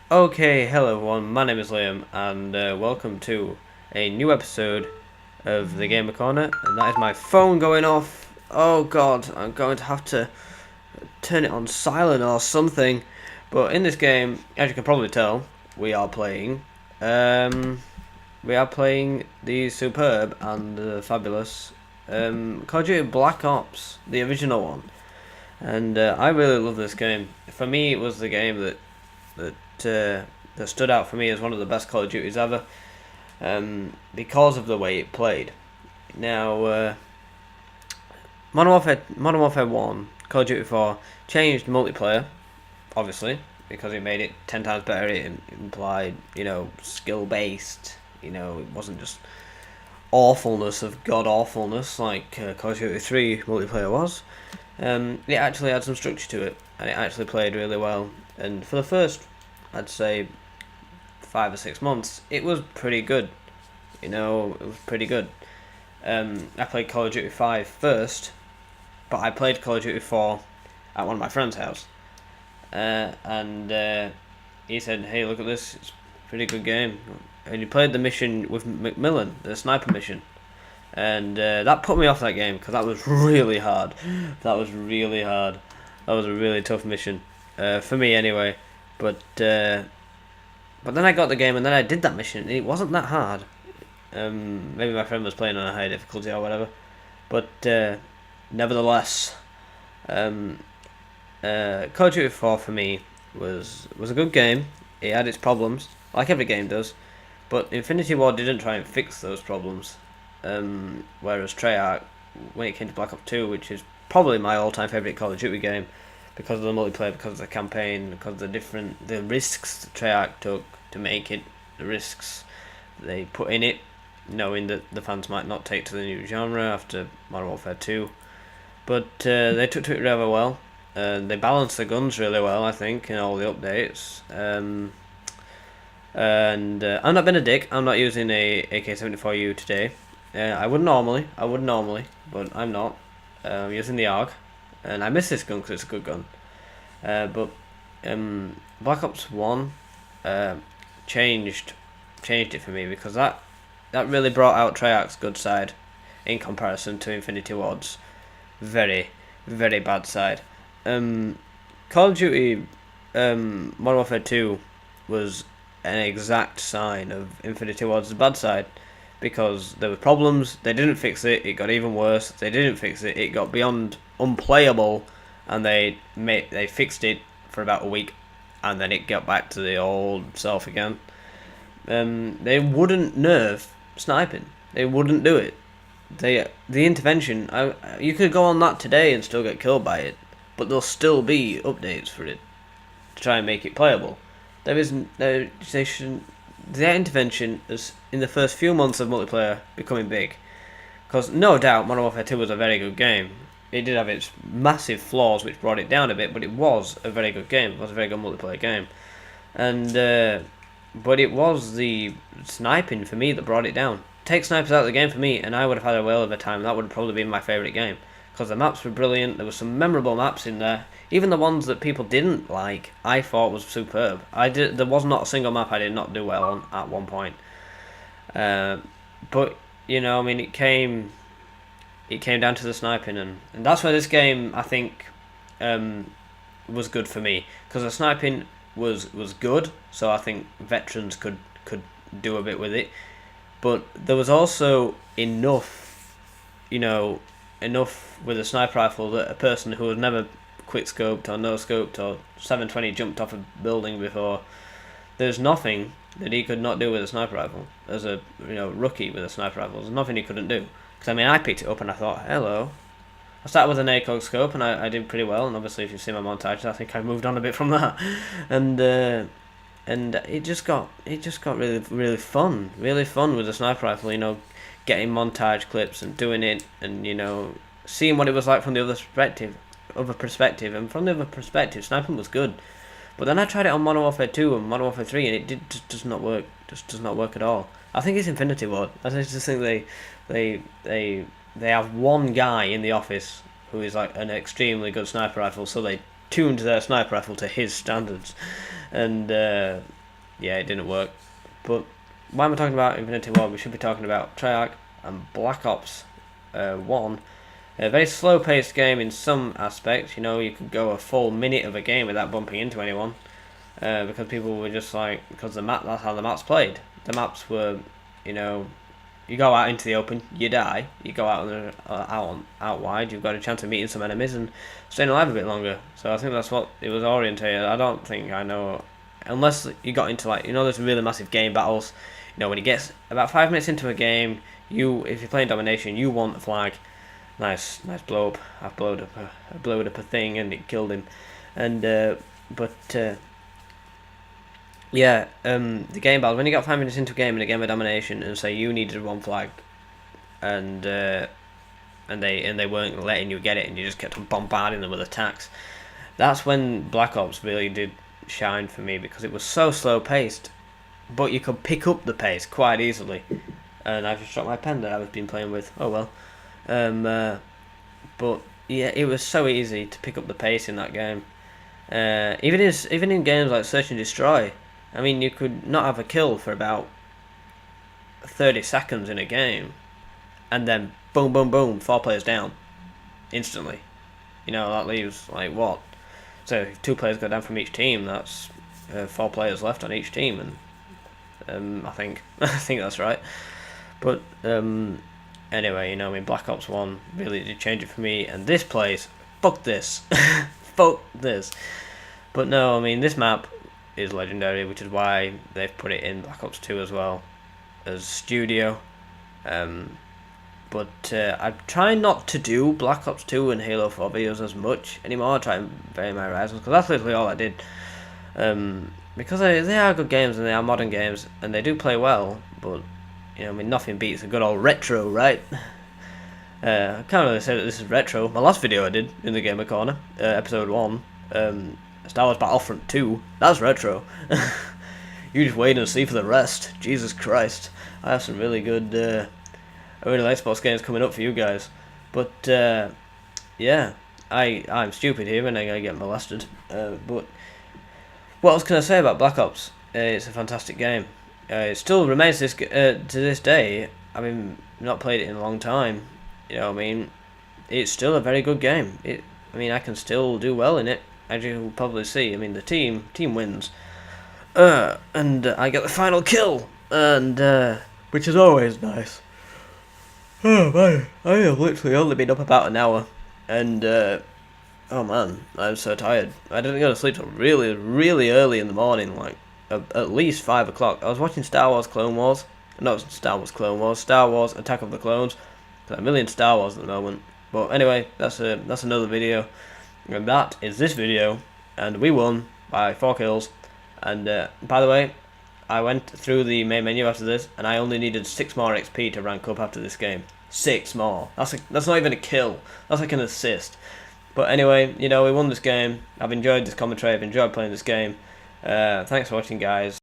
Okay, hello everyone, my name is Liam, and welcome to a new episode of the Gamer Corner, and that is my phone going off. Oh god, I'm going to have to turn it on silent or something. But in this game, as you can probably tell, we are playing, um, we are playing the superb and fabulous Call of Duty Black Ops, the original one. And I really love this game. For me, it was the game that stood out for me as one of the best Call of Duties ever, because of the way it played. Now, Modern Warfare One, Call of Duty 4 changed multiplayer, obviously, because it made it 10 times better. It implied, skill based. It wasn't just awfulness of god awfulness like Call of Duty 3 multiplayer was. It actually had some structure to it, and it actually played really well. And for the first, I'd say, 5 or 6 months, it was pretty good. It was pretty good. I played Call of Duty 5 first, but I played Call of Duty 4 at one of my friend's house. And he said, "Hey, look at this, it's a pretty good game." And he played the mission with Macmillan, the sniper mission. And that put me off that game, because that was really hard. That was really hard. That was a really tough mission. For me, anyway. But then I got the game, and then I did that mission, and it wasn't that hard. Maybe my friend was playing on a high difficulty or whatever. But nevertheless, um, Call of Duty 4 for me was a good game. It had its problems, like every game does. But Infinity Ward didn't try and fix those problems. Whereas Treyarch, when it came to Black Ops 2, which is probably my all-time favourite Call of Duty game, because of the multiplayer, because of the campaign, because of the risks that Treyarch took to make it, the risks they put in it, knowing that the fans might not take to the new genre after Modern Warfare 2. But they took to it rather well. They balanced the guns really well, I think, in all the updates. And I'm not being a dick. I'm not using a AK-74U today. I would normally, but I'm not. I'm using the ARG, and I miss this gun because it's a good gun. But Black Ops One changed it for me, because that really brought out Treyarch's good side in comparison to Infinity Ward's very, very bad side. Call of Duty Modern Warfare 2 was an exact sign of Infinity Ward's bad side, because there were problems, they didn't fix it, it got even worse, they didn't fix it, it got beyond unplayable, and they fixed it for about a week, and then it got back to the old self again. They wouldn't nerf sniping, they wouldn't do it. The intervention, you could go on that today and still get killed by it, but there'll still be updates for it to try and make it playable. There isn't. They shouldn't. Their intervention is in the first few months of multiplayer becoming big, because no doubt Modern Warfare 2 was a very good game. It did have its massive flaws which brought it down a bit, but it was a very good game. It was a very good multiplayer game, and but it was the sniping for me that brought it down. Take snipers out of the game for me, and I would have had a whale of a time. That would have probably been my favourite game, because the maps were brilliant. There were some memorable maps in there. Even the ones that people didn't like, I thought was superb. There was not a single map I did not do well on at one point. But I mean, it came down to the sniping, and that's where this game, I think, was good for me, because the sniping was good. So I think veterans could do a bit with it, but there was also enough with a sniper rifle that a person who had never quick scoped or no scoped or 720 jumped off a building before, there's nothing that he could not do with a sniper rifle. As a rookie with a sniper rifle, there's nothing he couldn't do. Because I mean, I picked it up and I thought, hello. I started with an ACOG scope, and I did pretty well. And obviously, if you've seen my montage, I think I moved on a bit from that. And it just got really, really fun with the sniper rifle. Getting montage clips and doing it, and seeing what it was like from the other perspective, and from the other perspective, sniping was good. But then I tried it on Modern Warfare 2 and Modern Warfare 3, and it just does not work. Just does not work at all. I think it's Infinity Ward. I just think they have one guy in the office who is like an extremely good sniper rifle, so they tuned their sniper rifle to his standards, and yeah, it didn't work. But why am I talking about Infinity Ward? We should be talking about Treyarch and Black Ops 1. A very slow-paced game in some aspects. You know, you could go a full minute of a game without bumping into anyone, because people were just like, because the map, that's how the maps played. The maps were, you know, you go out into the open, you die. You go out wide, you've got a chance of meeting some enemies and staying alive a bit longer. So I think that's what it was orientated. I don't think I know, unless you got into, like, you know, there's really massive game battles. You know, when you get about 5 minutes into a game, if you're playing domination, you want a flag. Nice blow up. I blowed up a thing and it killed him. And yeah, the game battles, when you got 5 minutes into a game in a game of domination and say you needed one flag, and they weren't letting you get it, and you just kept on bombarding them with attacks, that's when Black Ops really did shine for me, because it was so slow paced, but you could pick up the pace quite easily. And I've just dropped my pen that I've been playing with. Oh well. But yeah, it was so easy to pick up the pace in that game. Even in games like Search and Destroy, I mean, you could not have a kill for about 30 seconds in a game, and then boom, boom, boom, 4 players down instantly. You know, that leaves, like, what? So if 2 players go down from each team, that's 4 players left on each team, and I think that's right. But anyway, you know, I mean, Black Ops 1 really did change it for me, and this place, fuck this. Fuck this. But no, I mean, this map is legendary, which is why they've put it in Black Ops 2 as well, as Studio. But I'm trying not to do Black Ops 2 and Halo 4 videos as much anymore. I try and vary my horizons, because that's literally all I did. Because they are good games, and they are modern games, and they do play well, but, you know, I mean, nothing beats a good old retro, right? I can't really say that this is retro. My last video I did in the Gamer Corner, episode 1, Star Wars Battlefront 2, that's retro. You just wait and see for the rest. Jesus Christ. I have some really good original Xbox games coming up for you guys. But, yeah, I'm stupid here and I'm going to get molested. But what else can I say about Black Ops? It's a fantastic game. It still remains to this day. I mean, not played it in a long time. You know what I mean? It's still a very good game. I mean, I can still do well in it, as you'll probably see. I mean, the team wins. And I get the final kill, and which is always nice. Oh man, I have literally only been up about an hour, and oh man, I'm so tired. I didn't go to sleep till really, really early in the morning, like at least 5 o'clock. I was watching Star Wars Clone Wars. Not Star Wars Clone Wars. Star Wars Attack of the Clones. There's a million Star Wars at the moment. But anyway, that's another video. And that is this video. And we won by 4 kills. And by the way, I went through the main menu after this, and I only needed 6 more XP to rank up after this game. 6 more. That's not even a kill. That's like an assist. But anyway, you know, we won this game. I've enjoyed this commentary. I've enjoyed playing this game. Thanks for watching, guys.